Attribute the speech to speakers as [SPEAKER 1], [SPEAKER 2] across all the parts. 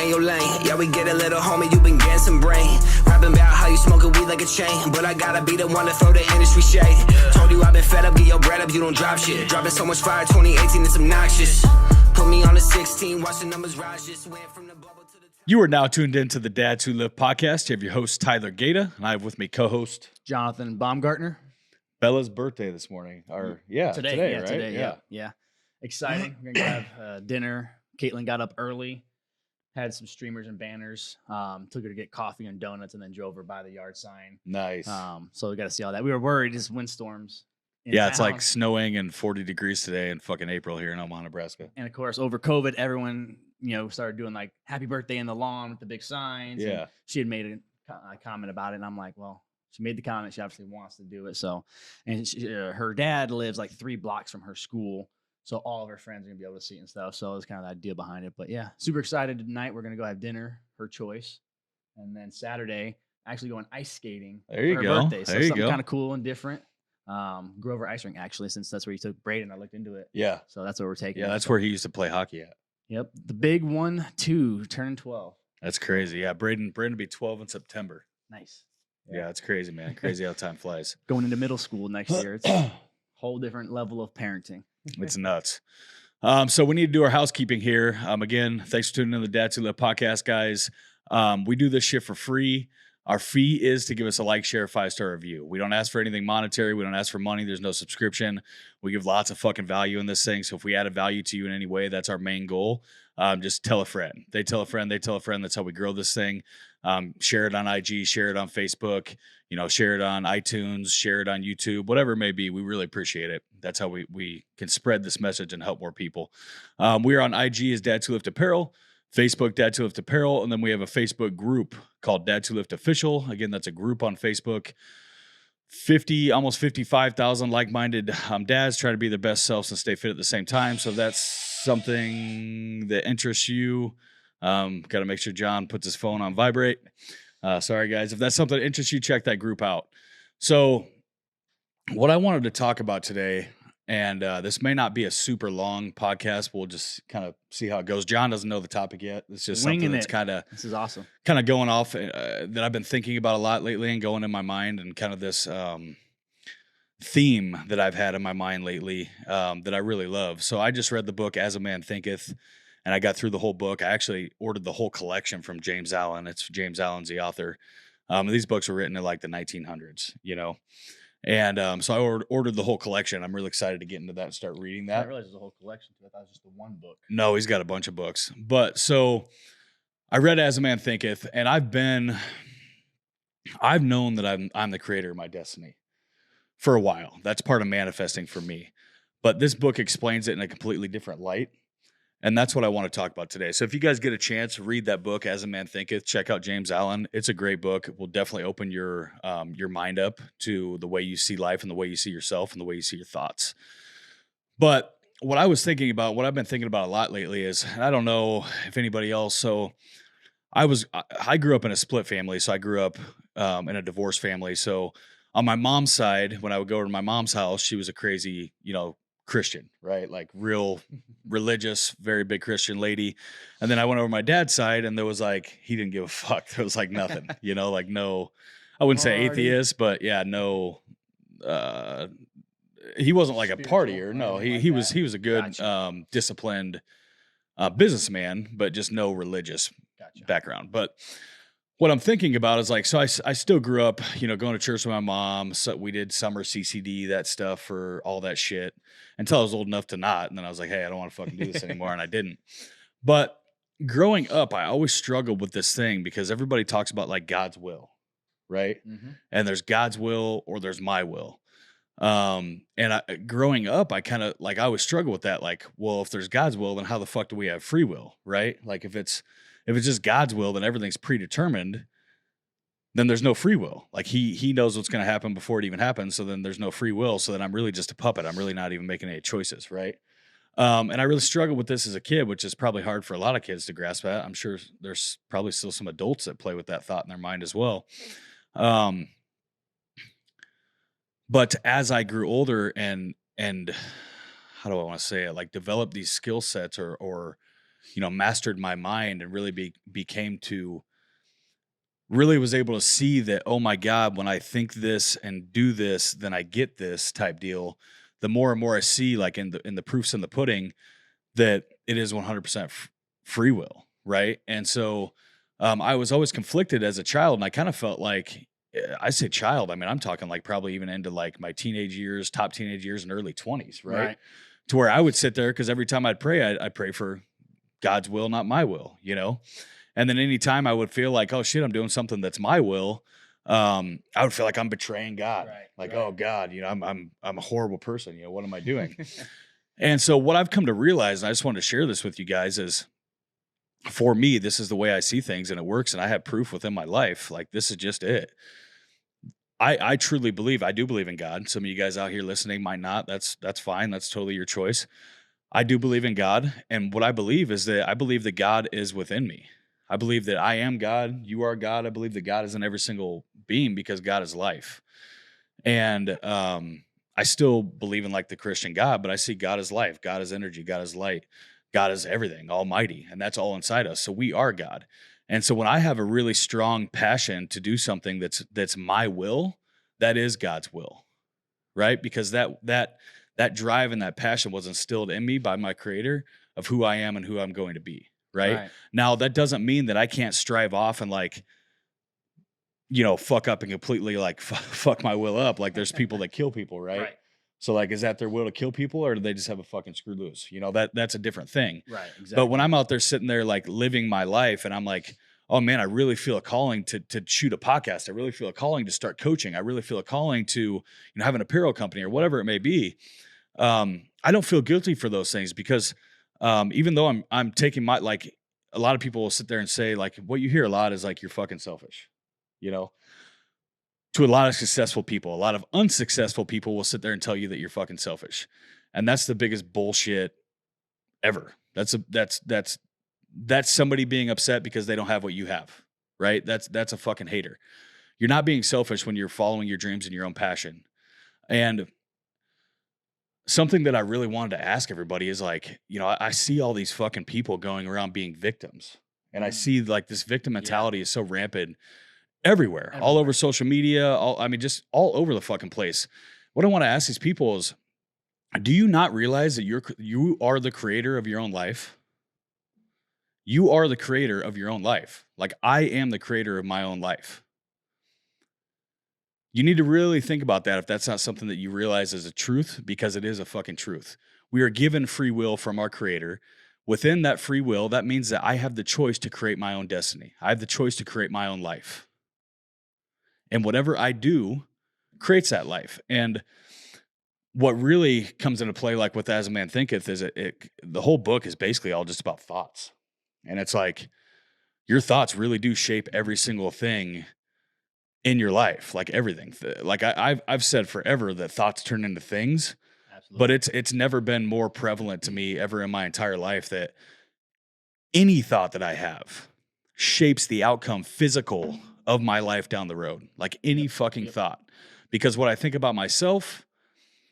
[SPEAKER 1] stay in your lane. Yeah, we get a little homie, you been getting some brain. Rapping about how you smoking weed like a chain, but I gotta be the one to throw the industry shade. Told you I've been fed up, get your bread up, you don't drop shit. Dropping so much fire, 2018, it's obnoxious. Put me on the 16, watch the numbers rise, just went from the bubble to the...
[SPEAKER 2] You are now tuned into the Dads Who Live podcast. You have your host, Tyler Gata, and I have with me co-host
[SPEAKER 3] Jonathan Baumgartner.
[SPEAKER 2] Bella's birthday this morning. Today, right?
[SPEAKER 3] Today, yeah. Exciting. We're going to have dinner. Caitlin got up early, had some streamers and banners, took her to get coffee and donuts, and then drove her by the yard sign.
[SPEAKER 2] Nice.
[SPEAKER 3] So we got to see all that. We were worried, just windstorms.
[SPEAKER 2] Yeah, it's like snowing and 40 degrees today in fucking April here in Omaha, Nebraska.
[SPEAKER 3] And of course, over COVID, everyone, started doing like happy birthday in the lawn with the big signs.
[SPEAKER 2] Yeah.
[SPEAKER 3] She had made a comment about it, and I'm like, well, she made the comment. She obviously wants to do it. So, and her dad lives like 3 blocks from her school. So all of her friends are going to be able to see it and stuff. So it's kind of the idea behind it. But yeah, super excited tonight. We're going to go have dinner, her choice. And then Saturday, actually going ice skating
[SPEAKER 2] there you
[SPEAKER 3] for her
[SPEAKER 2] go.
[SPEAKER 3] birthday. So
[SPEAKER 2] there you
[SPEAKER 3] something
[SPEAKER 2] go.
[SPEAKER 3] kind of cool and different. Grover Ice Rink, actually, since that's where he took Braden. I looked into it.
[SPEAKER 2] Yeah.
[SPEAKER 3] So that's where we're taking
[SPEAKER 2] Yeah,
[SPEAKER 3] it.
[SPEAKER 2] that's where he used to play hockey at.
[SPEAKER 3] Yep. The big 1-2, turning 12.
[SPEAKER 2] That's crazy. Yeah, Braden will be 12 in September.
[SPEAKER 3] Nice.
[SPEAKER 2] Yeah, it's crazy, man. Crazy how time flies.
[SPEAKER 3] Going into middle school next year. It's a whole different level of parenting.
[SPEAKER 2] It's nuts. So we need to do our housekeeping here. Again, thanks for tuning in to the Dads Who Live podcast, guys. We do this shit for free. Our fee is to give us a like, share, 5-star review. We don't ask for anything monetary. We don't ask for money. There's no subscription. We give lots of fucking value in this thing. So if we added value to you in any way, that's our main goal. Just tell a friend. They tell a friend. They tell a friend. That's how we grow this thing. Share it on IG. Share it on Facebook. Share it on iTunes. Share it on YouTube. Whatever it may be. We really appreciate it. That's how we can spread this message and help more people. We are on IG as Dads Who Lift Apparel. Facebook, Dads Who Lift Apparel, and then we have a Facebook group called Dads Who Lift Official. Again, that's a group on Facebook. Almost 55,000 like-minded dads trying to be their best selves and stay fit at the same time. So if that's something that interests you, got to make sure John puts his phone on vibrate. Sorry, guys. If that's something that interests you, check that group out. So what I wanted to talk about today, and this may not be a super long podcast. We'll just kind of see how it goes. John doesn't know the topic yet. It's just something that's
[SPEAKER 3] This is awesome.
[SPEAKER 2] Kind of going off that I've been thinking about a lot lately and going in my mind, and kind of this theme that I've had in my mind lately that I really love. So I just read the book As a Man Thinketh, and I got through the whole book. I actually ordered the whole collection from James Allen. James Allen's the author. These books were written in like the 1900s, And so I ordered the whole collection. I'm really excited to get into that and start reading that.
[SPEAKER 3] I realized there's a whole collection too. I thought it was just the one book.
[SPEAKER 2] No, he's got a bunch of books. But so I read As a Man Thinketh, and I've known that I'm the creator of my destiny for a while. That's part of manifesting for me. But this book explains it in a completely different light. And that's what I want to talk about today. So if you guys get a chance, read that book, As a Man Thinketh. Check out James Allen. It's a great book. It will definitely open your mind up to the way you see life and the way you see yourself and the way you see your thoughts. But what I was thinking about, what I've been thinking about a lot lately is, and I don't know if anybody else, so I grew up in a split family. So I grew up in a divorced family. So on my mom's side, when I would go over to my mom's house, she was a crazy, Christian, right? Like real religious, very big Christian lady. And then I went over my dad's side, and there was like, he didn't give a fuck. There was like nothing, like no, I wouldn't say atheist, but yeah, no, he wasn't like a partier. No, he was a good, disciplined businessman, but just no religious background. But what I'm thinking about is like, so I still grew up, going to church with my mom. So we did summer CCD, that stuff for all that shit until I was old enough to not. And then I was like, hey, I don't want to fucking do this anymore. And I didn't. But growing up, I always struggled with this thing because everybody talks about like God's will, right? Mm-hmm. And there's God's will or there's my will. Growing up, I kind of like, I always struggle with that. Like, well, if there's God's will, then how the fuck do we have free will, right? Like if it's just God's will, then everything's predetermined, then there's no free will. Like he knows what's going to happen before it even happens. So then there's no free will. So then I'm really just a puppet. I'm really not even making any choices. Right. And I really struggled with this as a kid, which is probably hard for a lot of kids to grasp that. I'm sure there's probably still some adults that play with that thought in their mind as well. But as I grew older and how do I want to say it? Like develop these skill sets or mastered my mind and really really was able to see that, oh my God, when I think this and do this, then I get this type deal. The more and more I see, like in the proofs in the pudding, that it is 100% free will, right? And so I was always conflicted as a child, and I kind of felt like, I say child, I mean, I'm talking like probably even into like my teenage years, top teenage years, and early 20s, right? To where I would sit there, because every time I'd pray, I'd pray for God's will, not my will, And then anytime I would feel like, oh shit, I'm doing something that's my will, I would feel like I'm betraying God. Oh God, I'm a horrible person. What am I doing? And so what I've come to realize, and I just wanted to share this with you guys, is for me, this is the way I see things, and it works, and I have proof within my life. Like, this is just it. I truly believe, I do believe in God. Some of you guys out here listening might not. That's fine. That's totally your choice. I do believe in God. And what I believe is that I believe that God is within me. I believe that I am God. You are God. I believe that God is in every single being, because God is life. And I still believe in like the Christian God, but I see God as life. God is energy. God is light. God is everything, almighty. And that's all inside us. So we are God. And so when I have a really strong passion to do something that's my will, that is God's will, right? Because that drive and that passion was instilled in me by my Creator of who I am and who I'm going to be, right? Now, that doesn't mean that I can't strive off and like, fuck up and completely like fuck my will up. Like, there's people that kill people, right? So like, is that their will to kill people, or do they just have a fucking screw loose? That's a different thing.
[SPEAKER 3] Right. Exactly.
[SPEAKER 2] But when I'm out there sitting there, like living my life, and I'm like, oh man, I really feel a calling to shoot a podcast. I really feel a calling to start coaching. I really feel a calling to, have an apparel company or whatever it may be. I don't feel guilty for those things, because even though I'm taking my, like, a lot of people will sit there and say, like, what you hear a lot is like, you're fucking selfish, to a lot of successful people. A lot of unsuccessful people will sit there and tell you that you're fucking selfish. And that's the biggest bullshit ever. That's somebody being upset because they don't have what you have, right? That's a fucking hater. You're not being selfish when you're following your dreams and your own passion. And something that I really wanted to ask everybody is like, I see all these fucking people going around being victims. And I see like this victim mentality is so rampant everywhere, all over social media, just all over the fucking place. What I want to ask these people is, do you not realize that you are the creator of your own life? You are the creator of your own life. Like, I am the creator of my own life. You need to really think about that if that's not something that you realize is a truth, because it is a fucking truth. We are given free will from our Creator. Within that free will, that means that I have the choice to create my own destiny. I have the choice to create my own life. And whatever I do creates that life. And what really comes into play, like with As a Man Thinketh, is the whole book is basically all just about thoughts. And it's like, your thoughts really do shape every single thing in your life, like everything. Like I've said forever that thoughts turn into things. Absolutely. But it's never been more prevalent to me ever in my entire life that any thought that I have shapes the outcome physical of my life down the road. Like any fucking thought. Because what I think about myself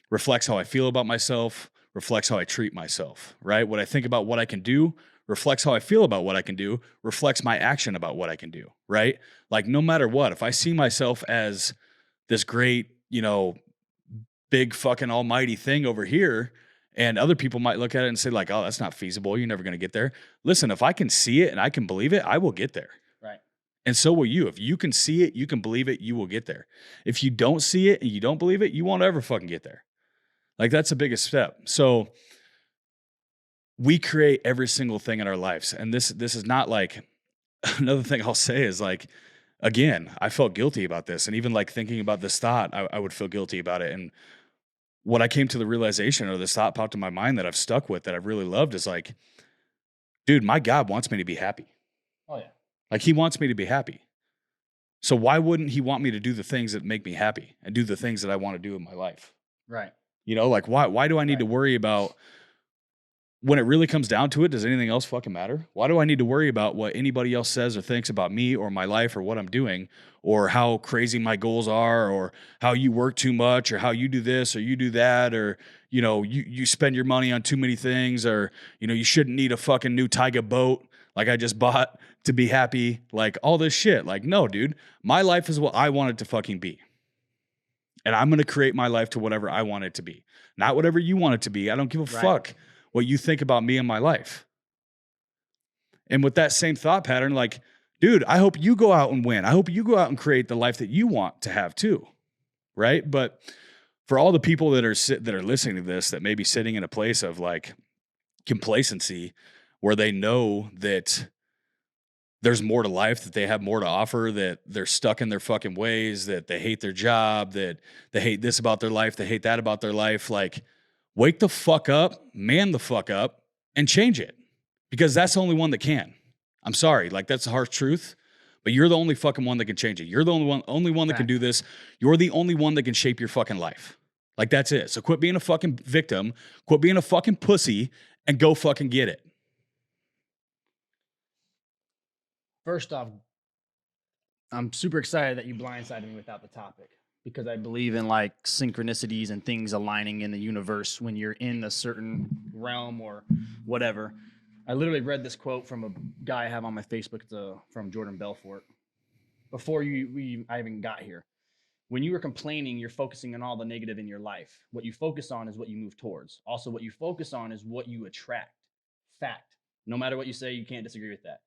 [SPEAKER 2] reflects how I feel about myself, reflects how I treat myself, right? What I think about what I can do reflects how I feel about what I can do, reflects my action about what I can do, right? Like, no matter what, if I see myself as this great, big fucking almighty thing over here, and other people might look at it and say like, oh, that's not feasible. You're never going to get there. Listen, if I can see it and I can believe it, I will get there.
[SPEAKER 3] Right.
[SPEAKER 2] And so will you. If you can see it, you can believe it, you will get there. If you don't see it and you don't believe it, you won't ever fucking get there. Like, that's the biggest step. So we create every single thing in our lives. And this is not like, another thing I'll say is like, again, I felt guilty about this. And even like thinking about this thought, I would feel guilty about it. And what I came to the realization, or this thought popped in my mind that I've stuck with, that I've really loved, is like, dude, my God wants me to be happy.
[SPEAKER 3] Oh yeah.
[SPEAKER 2] Like, he wants me to be happy. So why wouldn't he want me to do the things that make me happy and do the things that I want to do in my life?
[SPEAKER 3] Right.
[SPEAKER 2] Like, why do I need to worry about when it really comes down to it, does anything else fucking matter? Why do I need to worry about what anybody else says or thinks about me or my life or what I'm doing or how crazy my goals are or how you work too much or how you do this or you do that or, you know, you spend your money on too many things or, you know, you shouldn't need a fucking new Tiger boat like I just bought to be happy, like all this shit. Like, no, dude, my life is what I want it to fucking be. And I'm going to create my life to whatever I want it to be, not whatever you want it to be. I don't give a fuck what you think about me and my life. And with that same thought pattern, like, dude, I hope you go out and win. I hope you go out and create the life that you want to have too. Right. But for all the people that are listening to this, that may be sitting in a place of like complacency where they know that there's more to life, that they have more to offer, that they're stuck in their fucking ways, that they hate their job, that they hate this about their life, they hate that about their life, like, wake the fuck up, man the fuck up, and change it. Because that's the only one that can. I'm sorry, like that's the harsh truth, but you're the only fucking one that can change it. You're the only one that can do this. You're the only one that can shape your fucking life. Like that's it. So quit being a fucking victim, quit being a fucking pussy, and go fucking get it.
[SPEAKER 3] First off, I'm super excited that you blindsided me without the topic, because I believe in like synchronicities and things aligning in the universe when you're in a certain realm or whatever. I literally read this quote from a guy I have on my Facebook from Jordan Belfort before I even got here. When you were complaining, you're focusing on all the negative in your life. What you focus on is what you move towards. Also, what you focus on is what you attract. Fact. No matter what you say, you can't disagree with that.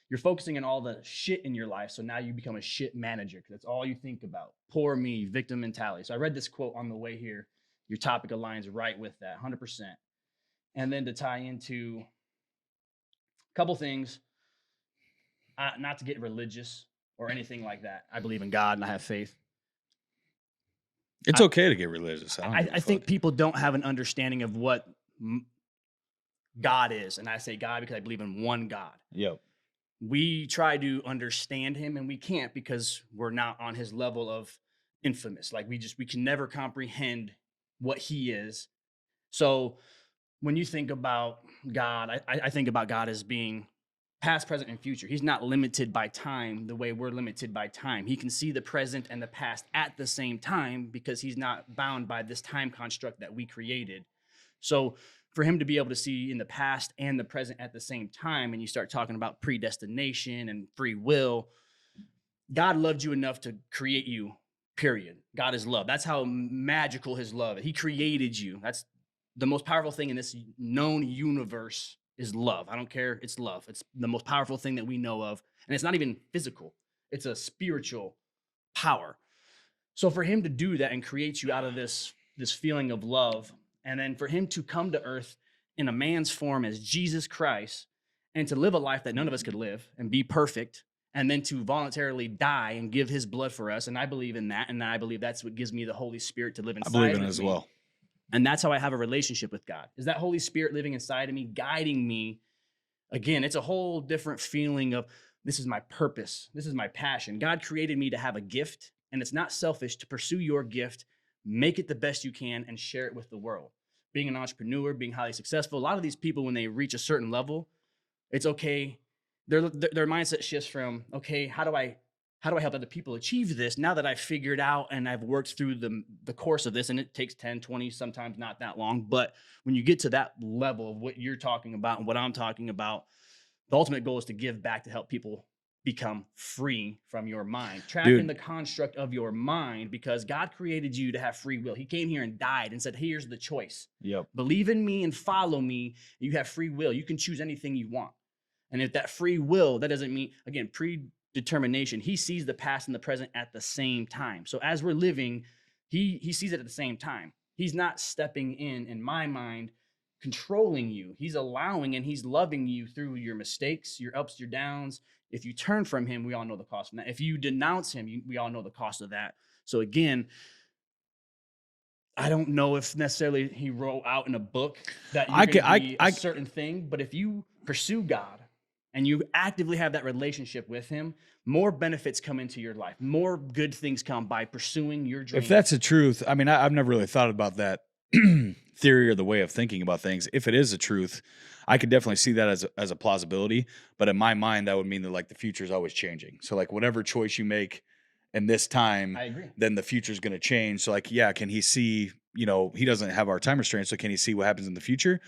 [SPEAKER 3] You're focusing on all the shit in your life, so now you become a shit manager because that's all you think about. Poor me, victim mentality. So I read this quote on the way here. Your topic aligns right with that, 100%. And then to tie into a couple things, not to get religious or anything like that. I believe in God and I have faith.
[SPEAKER 2] It's okay to get religious.
[SPEAKER 3] I think people don't have an understanding of what God is. And I say God because I believe in one God.
[SPEAKER 2] Yep.
[SPEAKER 3] We try to understand him and we can't because we're not on his level of infamous. Like we can never comprehend what he is. So when you think about God, I think about God as being past, present, and future. He's not limited by time the way we're limited by time. He can see the present and the past at the same time because he's not bound by this time construct that we created. So for him to be able to see in the past and the present at the same time, and you start talking about predestination and free will, God loved you enough to create you, period. God is love. That's how magical his love is. He created you. That's the most powerful thing in this known universe is love. I don't care. It's love. It's the most powerful thing that we know of. And it's not even physical. It's a spiritual power. So for him to do that and create you out of this feeling of love, and then for him to come to earth in a man's form as Jesus Christ and to live a life that none of us could live and be perfect, and then to voluntarily die and give his blood for us. And I believe in that. And I believe that's what gives me the Holy Spirit to live inside of me.
[SPEAKER 2] I believe in it as well.
[SPEAKER 3] And that's how I have a relationship with God. Is that Holy Spirit living inside of me, guiding me? Again, it's a whole different feeling of this is my purpose. This is my passion. God created me to have a gift, and it's not selfish to pursue your gift, make it the best you can, and share it with the world. Being an entrepreneur, being highly successful, a lot of these people, when they reach a certain level, it's okay. Their mindset shifts from, okay, how do I help other people achieve this now that I've figured out and I've worked through the course of this, and it takes 10, 20, sometimes not that long. But when you get to that level of what you're talking about and what I'm talking about, the ultimate goal is to give back to help people become free from your mind, trapped in the construct of your mind, because God created you to have free will. He came here and died and said, here's the choice.
[SPEAKER 2] Yep.
[SPEAKER 3] Believe in me and follow me. You have free will. You can choose anything you want. And if that free will, that doesn't mean, again, predetermination. He sees the past and the present at the same time. So as we're living, he sees it at the same time. He's not stepping in my mind, controlling you. He's allowing and he's loving you through your mistakes, your ups, your downs. If you turn from him, we all know the cost of that. If you denounce him, we all know the cost of that. So again, I don't know if necessarily he wrote out in a book that you're going to be a certain thing, but if you pursue God and you actively have that relationship with him, more benefits come into your life. More good things come by pursuing your dream.
[SPEAKER 2] If that's the truth, I mean, I've never really thought about that theory or the way of thinking about things. If it is the truth, I could definitely see that as a plausibility. But in my mind, that would mean that like the future is always changing. So like whatever choice you make in this time,
[SPEAKER 3] I agree.
[SPEAKER 2] then the future is going to change. So like, yeah, can he see, you know, he doesn't have our time restraint. So can he see what happens in the future?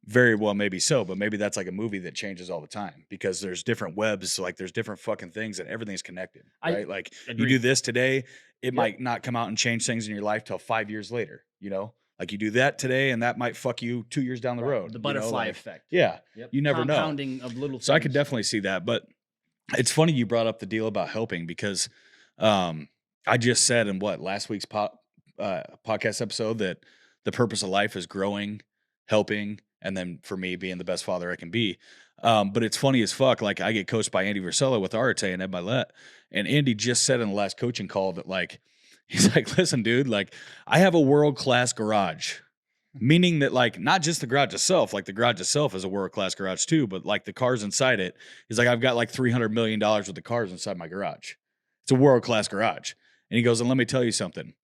[SPEAKER 2] Very well, maybe so, but maybe that's like a movie that changes all the time because there's different webs, so like there's different fucking things and everything's connected,
[SPEAKER 3] I
[SPEAKER 2] right? Like you
[SPEAKER 3] agree.
[SPEAKER 2] do this today, it
[SPEAKER 3] Yep.
[SPEAKER 2] might not come out and change things in your life till 5 years later, you know? Like you do that today and that might fuck you 2 years down the
[SPEAKER 3] Right,
[SPEAKER 2] road.
[SPEAKER 3] the
[SPEAKER 2] you know,
[SPEAKER 3] butterfly
[SPEAKER 2] like-
[SPEAKER 3] effect.
[SPEAKER 2] Yeah,
[SPEAKER 3] Yep.
[SPEAKER 2] you never know.
[SPEAKER 3] Compounding of little things.
[SPEAKER 2] So I could definitely see that, but it's funny you brought up the deal about helping because I just said in last week's podcast episode that the purpose of life is growing, helping, and then for me being the best father I can be. But it's funny as fuck. Like I get coached by Andy Versello with Arte and Ed Milet, and Andy just said in the last coaching call that like he's like, listen, dude, like I have a world-class garage. Meaning that like not just the garage itself, like the garage itself is a world-class garage too, but like the cars inside it. He's like, I've got like $300 million worth of cars inside my garage. It's a world-class garage. And he goes, and let me tell you something.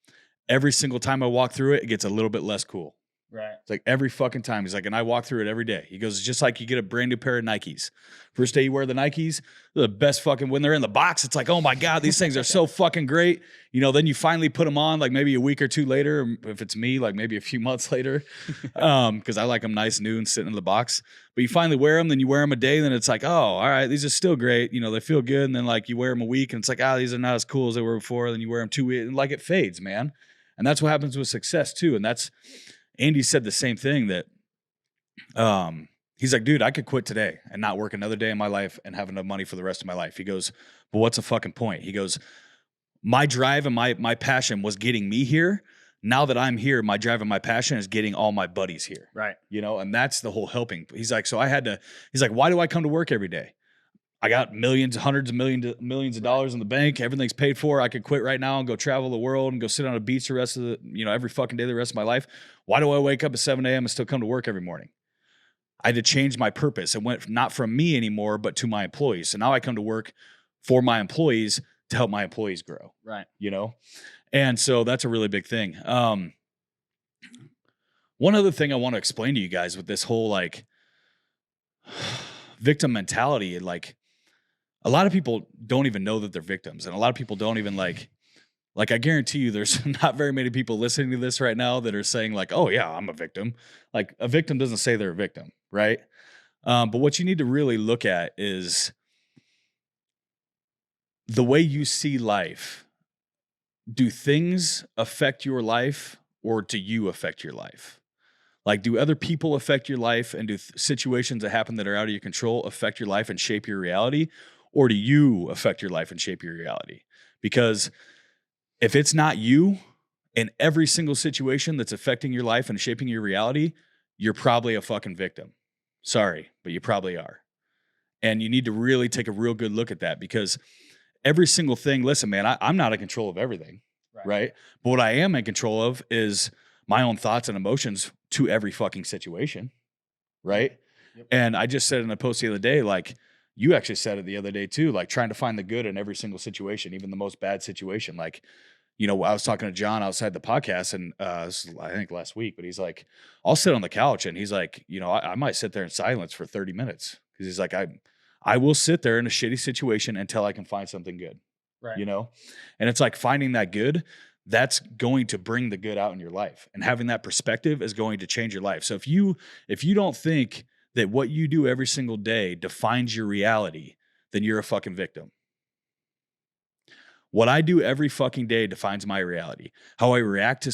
[SPEAKER 2] Every single time I walk through it, it gets a little bit less cool.
[SPEAKER 3] Right.
[SPEAKER 2] It's like every fucking time. He's like, and I walk through it every day. He goes, it's just like you get a brand new pair of Nikes. First day you wear the Nikes, they're the best fucking, when they're in the box, it's like, oh my God, these things are so fucking great. You know, then you finally put them on like maybe a week or two later. Or if it's me, like maybe a few months later. Because I like them nice, new and sitting in the box. But you finally wear them, then you wear them a day, then it's like, oh, all right, these are still great. You know, they feel good. And then like you wear them a week and it's like, these are not as cool as they were before. Then you wear them 2 weeks and like it fades, man. And that's what happens with success too. And that's, Andy said the same thing that he's like, dude, I could quit today and not work another day in my life and have enough money for the rest of my life. He goes, but what's the fucking point? He goes, my drive and my passion was getting me here. Now that I'm here, my drive and my passion is getting all my buddies here.
[SPEAKER 3] Right.
[SPEAKER 2] You know, and that's the whole helping. He's like, so he's like, why do I come to work every day? I got millions, hundreds of millions of dollars in the bank. Everything's paid for. I could quit right now and go travel the world and go sit on a beach the rest of the, you know, every fucking day the rest of my life. Why do I wake up at 7 a.m. and still come to work every morning? I had to change my purpose. It went not from me anymore, but to my employees. So now I come to work for my employees to help my employees grow.
[SPEAKER 3] Right.
[SPEAKER 2] You know? And so that's a really big thing. One other thing I want to explain to you guys with this whole like victim mentality, like a lot of people don't even know that they're victims. And a lot of people don't even like I guarantee you there's not very many people listening to this right now that are saying like, oh yeah, I'm a victim. Like a victim doesn't say they're a victim, right? But what you need to really look at is the way you see life. Do things affect your life or do you affect your life? Like, do other people affect your life and do situations that happen that are out of your control affect your life and shape your reality? Or do you affect your life and shape your reality? Because if it's not you in every single situation that's affecting your life and shaping your reality, you're probably a fucking victim. Sorry, but you probably are. And you need to really take a real good look at that because every single thing, listen, man, I'm not in control of everything, right? But what I am in control of is my own thoughts and emotions to every fucking situation, right?
[SPEAKER 3] Yep.
[SPEAKER 2] And I just said in a post the other day, like you actually said it the other day too, like trying to find the good in every single situation, even the most bad situation. Like, you know, I was talking to John outside the podcast and this was, I think last week, but he's like, I'll sit on the couch and he's like, you know, I might sit there in silence for 30 minutes because he's like, I will sit there in a shitty situation until I can find something good,
[SPEAKER 3] Right.
[SPEAKER 2] you know? And it's like finding that good, that's going to bring the good out in your life. And having that perspective is going to change your life. So if you don't think that what you do every single day defines your reality, then you're a fucking victim. What I do every fucking day defines my reality. How I react to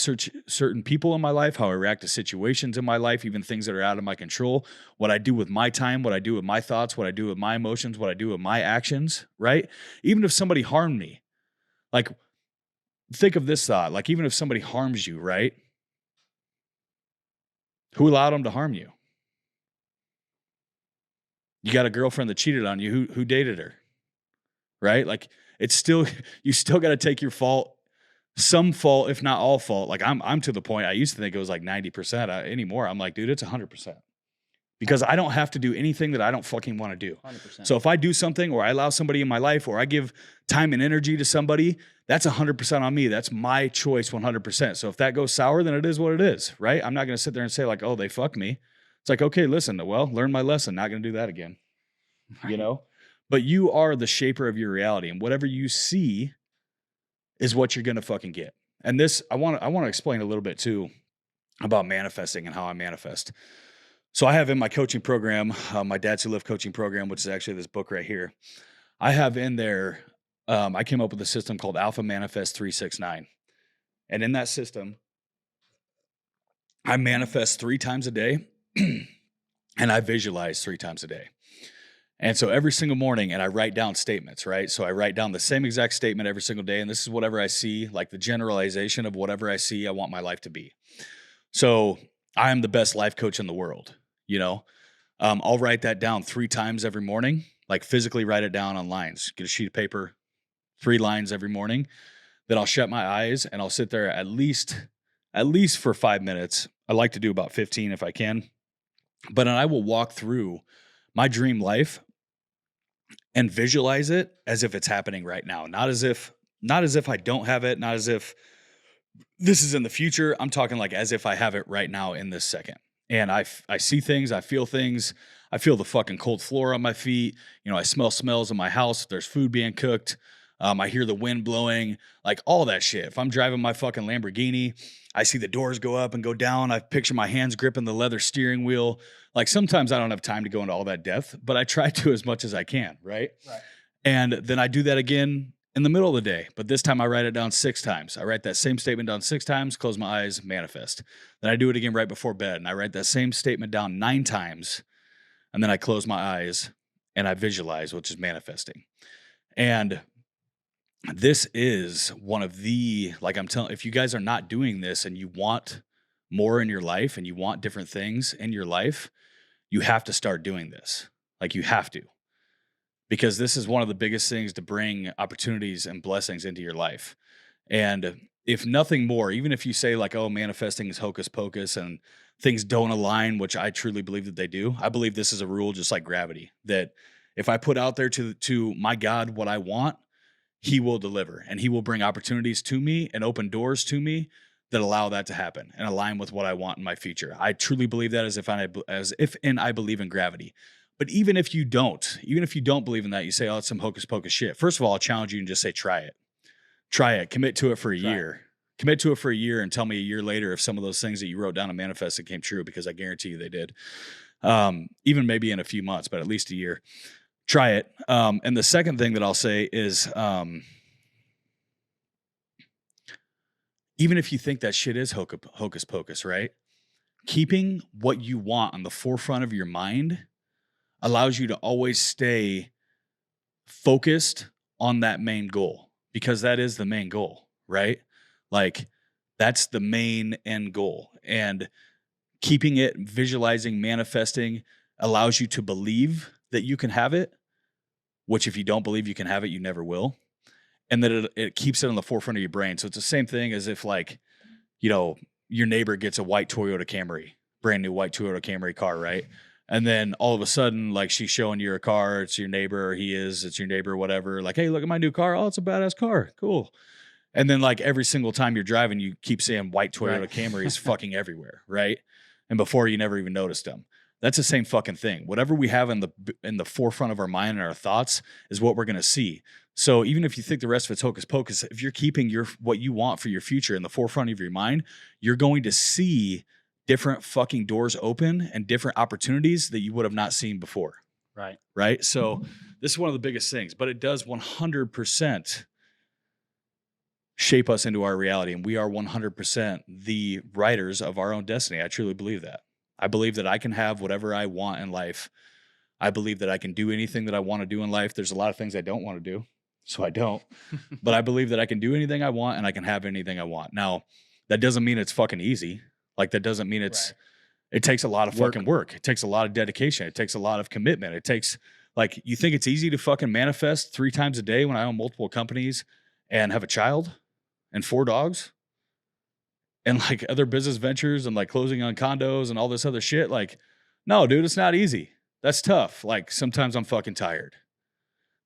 [SPEAKER 2] certain people in my life, how I react to situations in my life, even things that are out of my control, what I do with my time, what I do with my thoughts, what I do with my emotions, what I do with my actions, right? Even if somebody harmed me, like think of this thought, like even if somebody harms you, right? Who allowed them to harm you? You got a girlfriend that cheated on you. Who dated her? Right? Like it's still, you still got to take your fault, some fault, if not all fault. Like I'm to the point, I used to think it was like 90%. Anymore, I'm like, dude, it's 100%. because I don't have to do anything that I don't fucking want to do.
[SPEAKER 3] 100%.
[SPEAKER 2] So if I do something or I allow somebody in my life or I give time and energy to somebody, that's 100% on me. That's my choice 100%. So if that goes sour, then it is what it is, right? I'm not going to sit there and say like, oh, they fucked me. It's like, okay, listen, well, learn my lesson. Not going to do that again, you know? But you are the shaper of your reality, and whatever you see is what you're going to fucking get. And this, I want to explain a little bit too about manifesting and how I manifest. So I have in my coaching program, my Dads Who Live coaching program, which is actually this book right here. I have in there, I came up with a system called Alpha Manifest 369. And in that system, I manifest 3 times a day and I visualize 3 times a day. And so every single morning, and I write down statements, right? So I write down the same exact statement every single day. And this is whatever I see, like the generalization of whatever I see, I want my life to be. So I am the best life coach in the world, you know? I'll write that down 3 times every morning, like physically write it down on lines, get a sheet of paper, 3 lines every morning. Then I'll shut my eyes and I'll sit there at least for 5 minutes. I like to do about 15 if I can. But then I will walk through my dream life and visualize it as if it's happening right now. Not as if I don't have it, not as if this is in the future. I'm talking like as if I have it right now in this second. And I see things, I feel things. I feel the fucking cold floor on my feet. You know, I smell smells in my house. There's food being cooked. I hear the wind blowing, like all that shit. If I'm driving my fucking Lamborghini, I see the doors go up and go down. I picture my hands gripping the leather steering wheel. Like sometimes I don't have time to go into all that depth, but I try to as much as I can, right? And then I do that again in the middle of the day. But this time I write it down 6 times. I write that same statement down 6 times, close my eyes, manifest. Then I do it again right before bed. And I write that same statement down 9 times. And then I close my eyes and I visualize, which is manifesting. And this is one of the, like I'm telling, if you guys are not doing this and you want more in your life and you want different things in your life, you have to start doing this. Like you have to, because this is one of the biggest things to bring opportunities and blessings into your life. And if nothing more, even if you say like, oh, manifesting is hocus pocus and things don't align, which I truly believe that they do. I believe this is a rule just like gravity, that if I put out there to my God what I want, He will deliver and He will bring opportunities to me and open doors to me that allow that to happen and align with what I want in my future. I truly believe that as if I believe in gravity. But even if you don't believe in that, you say, oh, it's some hocus pocus shit. First of all, I'll challenge you and just say, try it. Try it. Commit to it for a year. Commit to it for a year and tell me a year later if some of those things that you wrote down and manifested came true, because I guarantee you they did. Even maybe in a few months, but at least a year. Try it. And the second thing that I'll say is, even if you think that shit is hocus pocus, right? Keeping what you want on the forefront of your mind allows you to always stay focused on that main goal, because that is the main goal, right? Like that's the main end goal. And keeping it, visualizing, manifesting allows you to believe that you can have it, which if you don't believe you can have it, you never will. And that it keeps it on the forefront of your brain. So it's the same thing as if like, you know, your neighbor gets a white Toyota Camry, brand new white Toyota Camry car, right? And then all of a sudden, like she's showing you a car, it's your neighbor, or it's your neighbor, whatever. Like, hey, look at my new car. Oh, it's a badass car. Cool. And then like every single time you're driving, you keep seeing white Toyota Camrys fucking everywhere, right? And before you never even noticed them. That's the same fucking thing. Whatever we have in the forefront of our mind and our thoughts is what we're going to see. So even if you think the rest of it's hocus pocus, if you're keeping what you want for your future in the forefront of your mind, you're going to see different fucking doors open and different opportunities that you would have not seen before. Right. So this is one of the biggest things, but it does 100% shape us into our reality. And we are 100% the writers of our own destiny. I truly believe that. I believe that I can have whatever I want in life. I believe that I can do anything that I want to do in life. There's a lot of things I don't want to do, so I don't. But I believe that I can do anything I want and I can have anything I want. Now, that doesn't mean it's fucking easy. Like that doesn't mean it takes a lot of fucking work. It takes a lot of dedication. It takes a lot of commitment. It takes, like, you think it's easy to fucking manifest 3 times a day when I own multiple companies and have a child and 4 dogs? And like other business ventures and like closing on condos and all this other shit. Like, No, dude, it's not easy. That's tough. Like sometimes I'm fucking tired,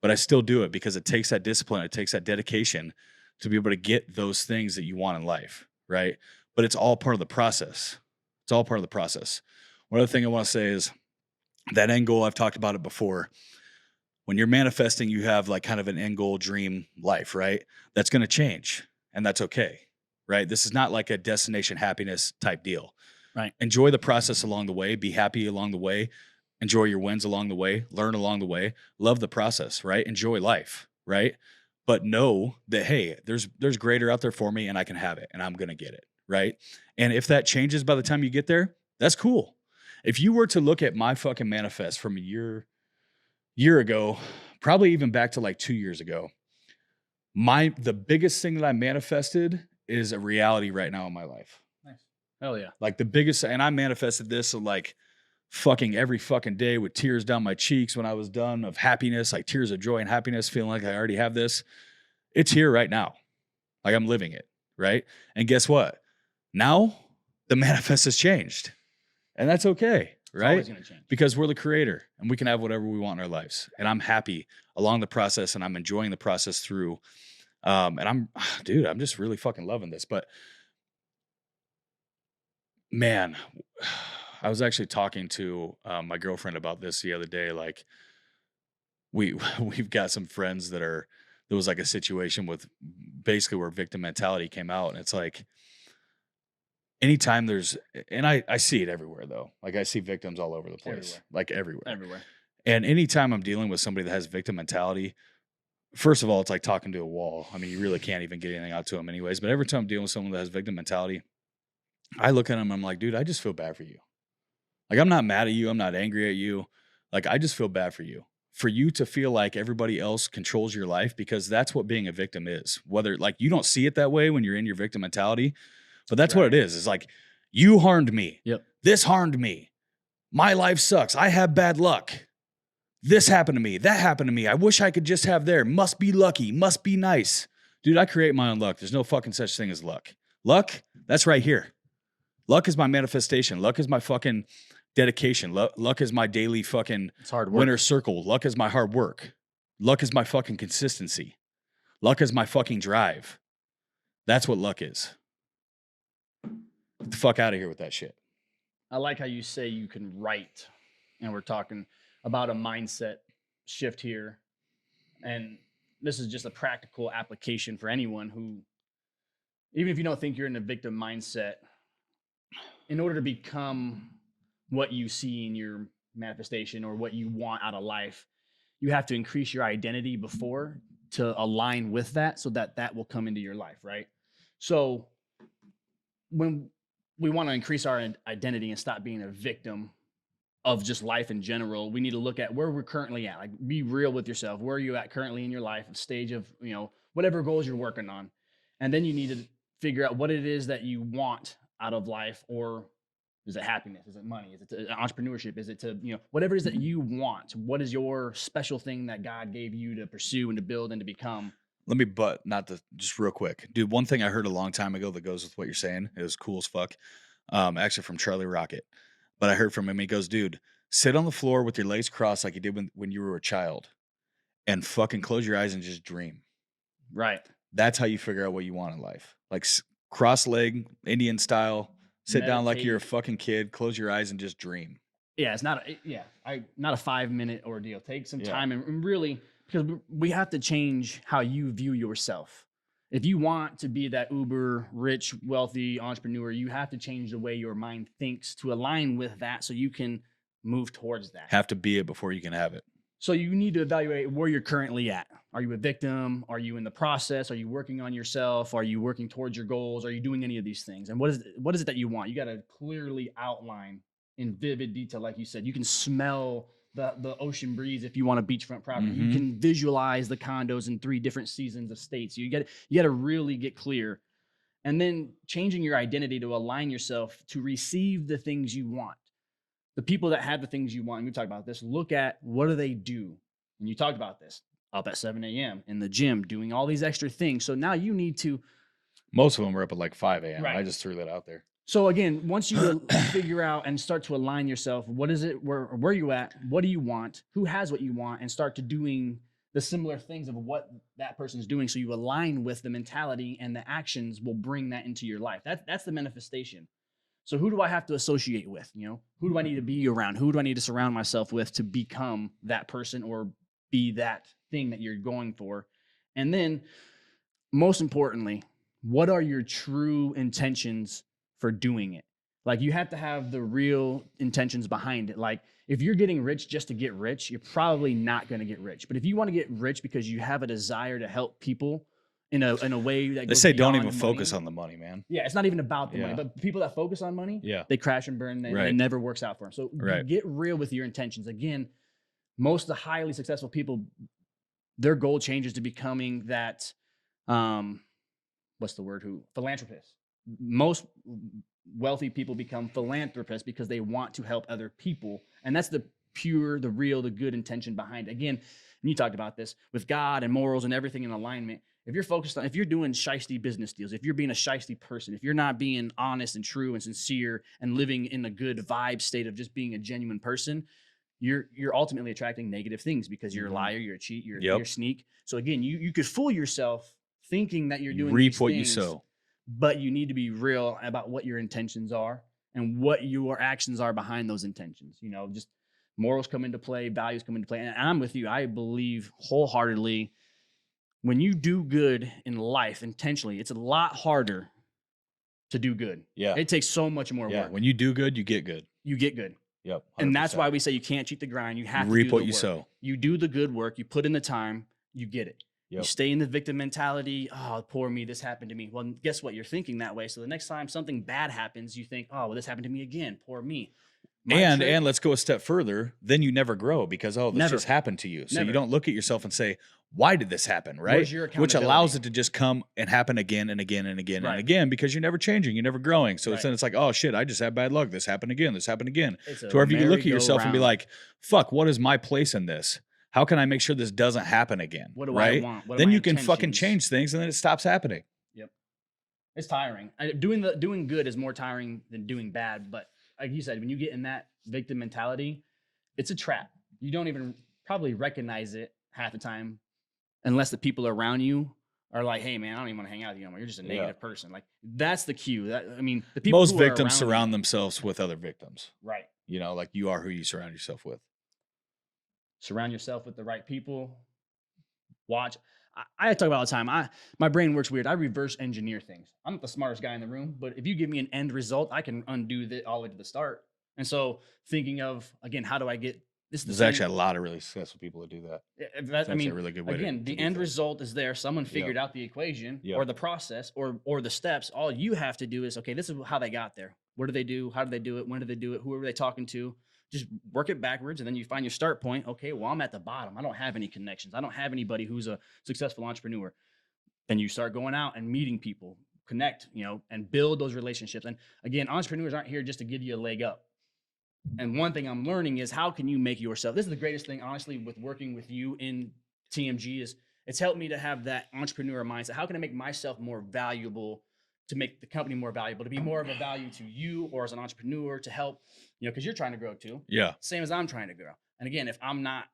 [SPEAKER 2] but I still do it because it takes that discipline. It takes that dedication to be able to get those things that you want in life. Right. But it's all part of the process. It's all part of the process. One other thing I want to say is that end goal, I've talked about it before. When you're manifesting, you have like kind of an end goal dream life, right? That's going to change and that's okay. Right. This is not like a destination happiness type deal.
[SPEAKER 3] Right.
[SPEAKER 2] Enjoy the process along the way, be happy along the way, enjoy your wins along the way, learn along the way, love the process, right? Enjoy life, right? But know that, hey, there's greater out there for me and I can have it and I'm going to get it, right? And if that changes by the time you get there, that's cool. If you were to look at my fucking manifest from a year ago, probably even back to like 2 years ago, the biggest thing that I manifested is a reality right now in my life.
[SPEAKER 3] Nice. Hell yeah.
[SPEAKER 2] Like the biggest, and I manifested this like fucking every fucking day with tears down my cheeks when I was done, of happiness, like tears of joy and happiness, feeling like I already have this. It's here right now. Like I'm living it, right? And guess what? Now the manifest has changed. And that's okay, right?
[SPEAKER 3] It's always gonna change.
[SPEAKER 2] Because we're the creator and we can have whatever we want in our lives. And I'm happy along the process and I'm enjoying the process through. And I'm just really fucking loving this. But man, I was actually talking to my girlfriend about this the other day. Like we've got some friends there was like a situation with basically where victim mentality came out. And it's like, anytime and I see it everywhere though. Like I see victims all over the place,
[SPEAKER 3] Everywhere.
[SPEAKER 2] like everywhere.
[SPEAKER 3] Everywhere.
[SPEAKER 2] And anytime I'm dealing with somebody that has victim mentality, first of all, it's like talking to a wall. I mean, you really can't even get anything out to them anyways. But every time I'm dealing with someone that has victim mentality, I look at them, I'm like, dude, I just feel bad for you. Like, I'm not mad at you. I'm not angry at you. Like, I just feel bad for you. For you to feel like everybody else controls your life, because that's what being a victim is. Whether like you don't see it that way when you're in your victim mentality, but that's what it is. It's like, you harmed me.
[SPEAKER 3] Yep.
[SPEAKER 2] This harmed me. My life sucks. I have bad luck. This happened to me. That happened to me. I wish I could just have there. Must be lucky. Must be nice. Dude, I create my own luck. There's no fucking such thing as luck. Luck, that's right here. Luck is my manifestation. Luck is my fucking dedication. Luck is my daily fucking winner circle. Luck is my hard work. Luck is my fucking consistency. Luck is my fucking drive. That's what luck is. Get the fuck out of here with that shit.
[SPEAKER 3] I like how you say you can write, and we're talking about a mindset shift here. And this is just a practical application for anyone who, even if you don't think you're in a victim mindset, in order to become what you see in your manifestation or what you want out of life, you have to increase your identity before to align with that, so that that will come into your life, right? So when we want to increase our identity and stop being a victim of just life in general, we need to look at where we're currently at. Like, be real with yourself. Where are you at currently in your life, stage of, whatever goals you're working on. And then you need to figure out what it is that you want out of life. Or is it happiness? Is it money? Is it entrepreneurship? Is it to, whatever it is that you want? What is your special thing that God gave you to pursue and to build and to become?
[SPEAKER 2] Just real quick. Dude, one thing I heard a long time ago that goes with what you're saying, it was cool as fuck. Actually from Charlie Rocket. But I heard from him, he goes, dude, sit on the floor with your legs crossed like you did when you were a child and fucking close your eyes and just dream.
[SPEAKER 3] Right.
[SPEAKER 2] That's how you figure out what you want in life. Like cross leg, Indian style, sit down like you're a fucking kid, close your eyes and just dream.
[SPEAKER 3] Yeah, it's not not a 5-minute ordeal. Take some time and really, because we have to change how you view yourself. If you want to be that uber rich, wealthy entrepreneur, you have to change the way your mind thinks to align with that, so you can move towards that.
[SPEAKER 2] Have to be it before you can have it.
[SPEAKER 3] So you need to evaluate where you're currently at. Are you a victim? Are you in the process? Are you working on yourself? Are you working towards your goals? Are you doing any of these things? And what is it that you want? You got to clearly outline in vivid detail. Like you said, you can smell the ocean breeze if you want a beachfront property.
[SPEAKER 2] Mm-hmm.
[SPEAKER 3] You can visualize the condos in 3 different seasons of states. You got to really get clear. And then changing your identity to align yourself to receive the things you want. The people that have the things you want, and we talked about this, look at what do they do? And you talked about this, up at 7 a.m. in the gym, doing all these extra things. So now you need to.
[SPEAKER 2] Most of them are up at like 5 a.m.
[SPEAKER 3] Right.
[SPEAKER 2] I just threw that out there.
[SPEAKER 3] So again, once you figure out and start to align yourself, what is it, where you at, what do you want, who has what you want, and start to doing the similar things of what that person's doing, so you align with the mentality, and the actions will bring that into your life. That's the manifestation. So who do I have to associate with? You know, who do I need to be around? Who do I need to surround myself with to become that person or be that thing that you're going for? And then, most importantly, what are your true intentions for doing it? Like, you have to have the real intentions behind it. Like, if you're getting rich just to get rich, you're probably not going to get rich. But if you want to get rich because you have a desire to help people in a way that
[SPEAKER 2] They
[SPEAKER 3] goes
[SPEAKER 2] say don't
[SPEAKER 3] beyond
[SPEAKER 2] even
[SPEAKER 3] the money.
[SPEAKER 2] focus on the money, man.
[SPEAKER 3] Yeah, it's not even about the money,
[SPEAKER 2] Yeah.
[SPEAKER 3] but people that focus on money,
[SPEAKER 2] Yeah.
[SPEAKER 3] they crash and burn.
[SPEAKER 2] Right.
[SPEAKER 3] It never works out for them. So
[SPEAKER 2] Right.
[SPEAKER 3] get real with your intentions. Again, most of the highly successful people, their goal changes to becoming that, what's the word? Philanthropists. Most wealthy people become philanthropists because they want to help other people. And that's the pure, the real, the good intention behind it. Again, and you talked about this with God and morals and everything in alignment. If you're focused on, if you're doing shiesty business deals, if you're being a shiesty person, if you're not being honest and true and sincere and living in a good vibe state of just being a genuine person, you're ultimately attracting negative things because you're a liar, you're a cheat, you're a sneak. So again, you could fool yourself thinking that you're doing
[SPEAKER 2] reap
[SPEAKER 3] these
[SPEAKER 2] what
[SPEAKER 3] things,
[SPEAKER 2] you sow.
[SPEAKER 3] but you need to be real about what your intentions are and what your actions are behind those intentions. You know, just morals come into play, values come into play. And I'm with you. I believe wholeheartedly, when you do good in life intentionally, it's a lot harder to do good.
[SPEAKER 2] Yeah.
[SPEAKER 3] It takes so much more work.
[SPEAKER 2] When you do good, you get good.
[SPEAKER 3] You get good.
[SPEAKER 2] Yep. 100%.
[SPEAKER 3] And that's why we say you can't cheat the grind. You have to
[SPEAKER 2] reap
[SPEAKER 3] do
[SPEAKER 2] what
[SPEAKER 3] the
[SPEAKER 2] you
[SPEAKER 3] work.
[SPEAKER 2] sow.
[SPEAKER 3] You do the good work. You put in the time. You get it. You
[SPEAKER 2] Yep.
[SPEAKER 3] stay in the victim mentality. Oh, poor me. This happened to me. Well, guess what? You're thinking that way. So the next time something bad happens, you think, oh, well, this happened to me again. Poor me.
[SPEAKER 2] And let's go a step further. Then you never grow because, this
[SPEAKER 3] Never.
[SPEAKER 2] just happened to you. So
[SPEAKER 3] Never.
[SPEAKER 2] you don't look at yourself and say, why did this happen? Right.
[SPEAKER 3] Where's your
[SPEAKER 2] Which
[SPEAKER 3] accountability?
[SPEAKER 2] allows it to just come and happen again and again and again
[SPEAKER 3] Right.
[SPEAKER 2] and again because you're never changing. You're never growing. So
[SPEAKER 3] Right.
[SPEAKER 2] then it's like, oh shit, I just had bad luck. This happened again. This happened again.
[SPEAKER 3] It's a
[SPEAKER 2] To wherever you can look at yourself and be
[SPEAKER 3] merry-go-round.
[SPEAKER 2] like, fuck, what is my place in this? How can I make sure this doesn't happen again?
[SPEAKER 3] What do
[SPEAKER 2] right?
[SPEAKER 3] I want? What are
[SPEAKER 2] Then
[SPEAKER 3] my
[SPEAKER 2] you can fucking
[SPEAKER 3] intentions?
[SPEAKER 2] change things and then it stops happening.
[SPEAKER 3] It's tiring. Doing good is more tiring than doing bad. But like you said, when you get in that victim mentality, it's a trap. You don't even probably recognize it half the time, unless the people around you are like, "Hey, man, I don't even want to hang out with you anymore. You're just a negative person." Like, that's the cue. The people.
[SPEAKER 2] Most
[SPEAKER 3] who are
[SPEAKER 2] victims
[SPEAKER 3] around
[SPEAKER 2] surround
[SPEAKER 3] you-
[SPEAKER 2] themselves with other victims.
[SPEAKER 3] Right.
[SPEAKER 2] You know, like you are who you surround yourself with.
[SPEAKER 3] Surround yourself with the right people. Watch. I talk about all the time. My brain works weird. I reverse engineer things. I'm not the smartest guy in the room, but if you give me an end result, I can undo it all the way to the start. And so, thinking of, again, how do I get this?
[SPEAKER 2] There's actually a lot of really successful people that do that.
[SPEAKER 3] It's
[SPEAKER 2] That's a really good way
[SPEAKER 3] again,
[SPEAKER 2] to
[SPEAKER 3] the
[SPEAKER 2] do
[SPEAKER 3] end
[SPEAKER 2] things.
[SPEAKER 3] result is there. Someone figured out the equation
[SPEAKER 2] Yep.
[SPEAKER 3] or the process or the steps. All you have to do is, okay, this is how they got there. What do they do? How do they do it? When do they do it? Who are they talking to? Just work it backwards, and then you find your start point. Okay, well, I'm at the bottom. I don't have any connections. I don't have anybody who's a successful entrepreneur. Then you start going out and meeting people, connect, and build those relationships. And again, entrepreneurs aren't here just to give you a leg up. And one thing I'm learning is, how can you make yourself? This is the greatest thing, honestly, with working with you in TMG, is it's helped me to have that entrepreneur mindset. How can I make myself more valuable, to make the company more valuable, to be more of a value to you, or as an entrepreneur to help, because you're trying to grow too.
[SPEAKER 2] Yeah.
[SPEAKER 3] Same as I'm trying to grow. And again, if I'm not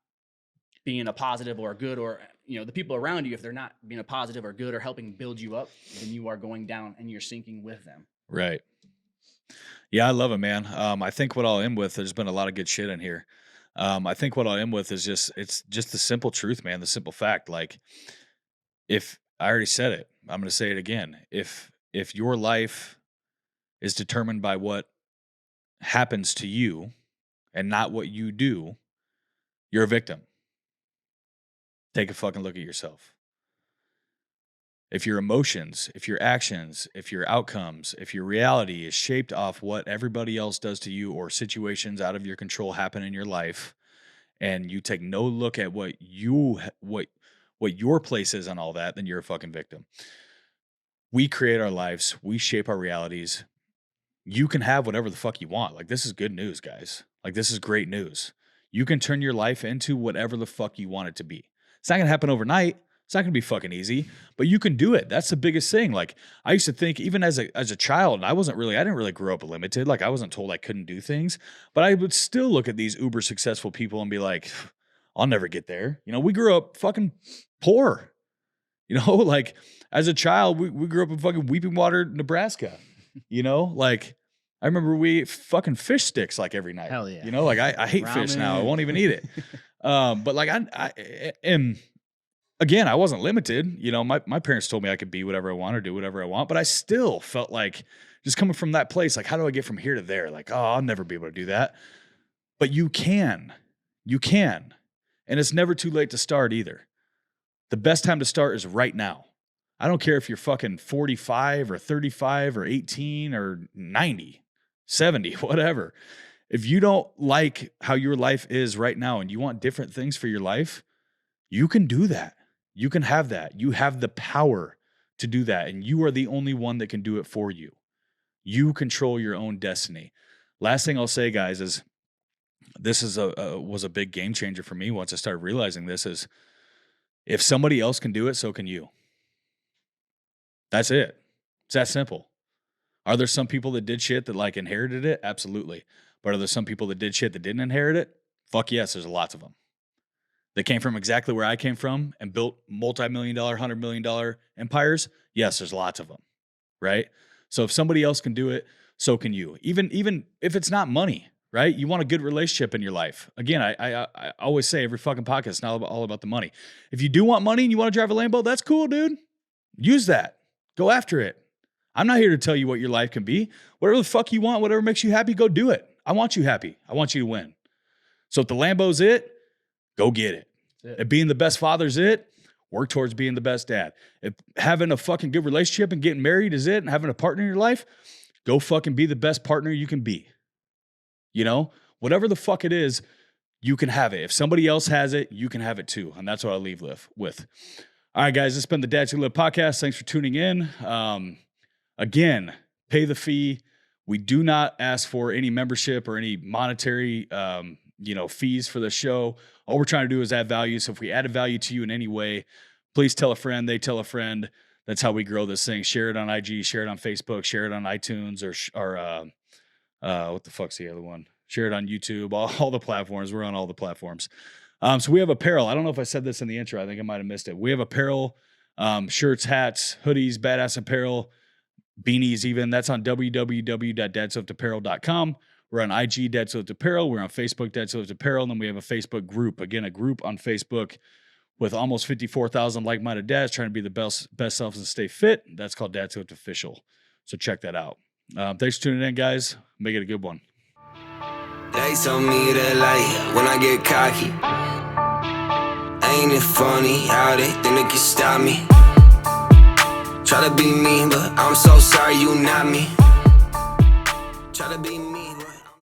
[SPEAKER 3] being a positive or a good, or, the people around you, if they're not being a positive or good or helping build you up, then you are going down and you're sinking with them.
[SPEAKER 2] Right. Yeah, I love it, man. I think what I'll end with, there's been a lot of good shit in here. I think what I'll end with is it's just the simple truth, man. The simple fact. Like, if I already said it, I'm going to say it again. If your life is determined by what happens to you and not what you do, you're a victim. Take a fucking look at yourself. If your emotions, if your actions, if your outcomes, if your reality is shaped off what everybody else does to you, or situations out of your control happen in your life, and you take no look at what your place is on all that, then you're a fucking victim. We create our lives. We shape our realities. You can have whatever the fuck you want. Like, this is good news, guys. Like, this is great news. You can turn your life into whatever the fuck you want it to be. It's not going to happen overnight. It's not going to be fucking easy, but you can do it. That's the biggest thing. Like I used to think even as a child, I didn't really grow up limited. Like I wasn't told I couldn't do things, but I would still look at these uber successful people and be like, I'll never get there. You know, we grew up fucking poor, you know, like as a child, we grew up in fucking Weeping Water, Nebraska, you know, like I remember we ate fucking fish sticks like every night.
[SPEAKER 3] Hell yeah.
[SPEAKER 2] You know, like I hate fish now. I won't even eat it. But like I am, again, I wasn't limited. You know, my parents told me I could be whatever I want or do whatever I want, but I still felt like just coming from that place, like, how do I get from here to there? Like, oh, I'll never be able to do that. But you can. And it's never too late to start either. The best time to start is right now. I don't care if you're fucking 45 or 35 or 18 or 90, 70, whatever. If you don't like how your life is right now and you want different things for your life, you can do that. You can have that. You have the power to do that. And you are the only one that can do it for you. You control your own destiny. Last thing I'll say, guys, is this was a big game changer for me once I started realizing this is if somebody else can do it, so can you. That's it. It's that simple. Are there some people that did shit that like inherited it? Absolutely. But are there some people that did shit that didn't inherit it? Fuck yes, there's lots of them. They came from exactly where I came from and built multi-million-dollar, $100 million empires. Yes, there's lots of them, right? So if somebody else can do it, so can you. Even if it's not money, right? You want a good relationship in your life. Again, I always say every fucking podcast, it's not all about the money. If you do want money and you want to drive a Lambo, that's cool, dude. Use that. Go after it. I'm not here to tell you what your life can be. Whatever the fuck you want, whatever makes you happy, go do it. I want you happy. I want you to win. So if the Lambo's it, go get it. If being the best father's it, work towards being the best dad. If having a fucking good relationship and getting married is it and having a partner in your life, go fucking be the best partner you can be. You know, whatever the fuck it is, you can have it. If somebody else has it, you can have it too. And that's what I'll leave with. All right, guys, this has been the Dads Who Live podcast. Thanks for tuning in. Again, pay the fee. We do not ask for any membership or any monetary fees for the show. All we're trying to do is add value. So if we added value to you in any way, please tell a friend, they tell a friend. That's how we grow this thing. Share it on IG, share it on Facebook, share it on iTunes, or what the fuck's the other one? Share it on YouTube, all the platforms. We're on all the platforms. So we have apparel. I don't know if I said this in the intro. I think I might have missed it. We have apparel, shirts, hats, hoodies, badass apparel, beanies even. That's on www.dadsliftapparel.com. We're on IG, Dads Lift Apparel. We're on Facebook, Dads Lift Apparel. And then we have a Facebook group. Again, a group on Facebook with almost 54,000 like-minded dads trying to be the best selves and stay fit. That's called Dads Lift Official. So check that out. Thanks for tuning in, guys. Make it a good one.
[SPEAKER 1] They told me that like when I get cocky, ain't it funny how they think they can stop me? Try to be me, but I'm so sorry you not me. Try to be me.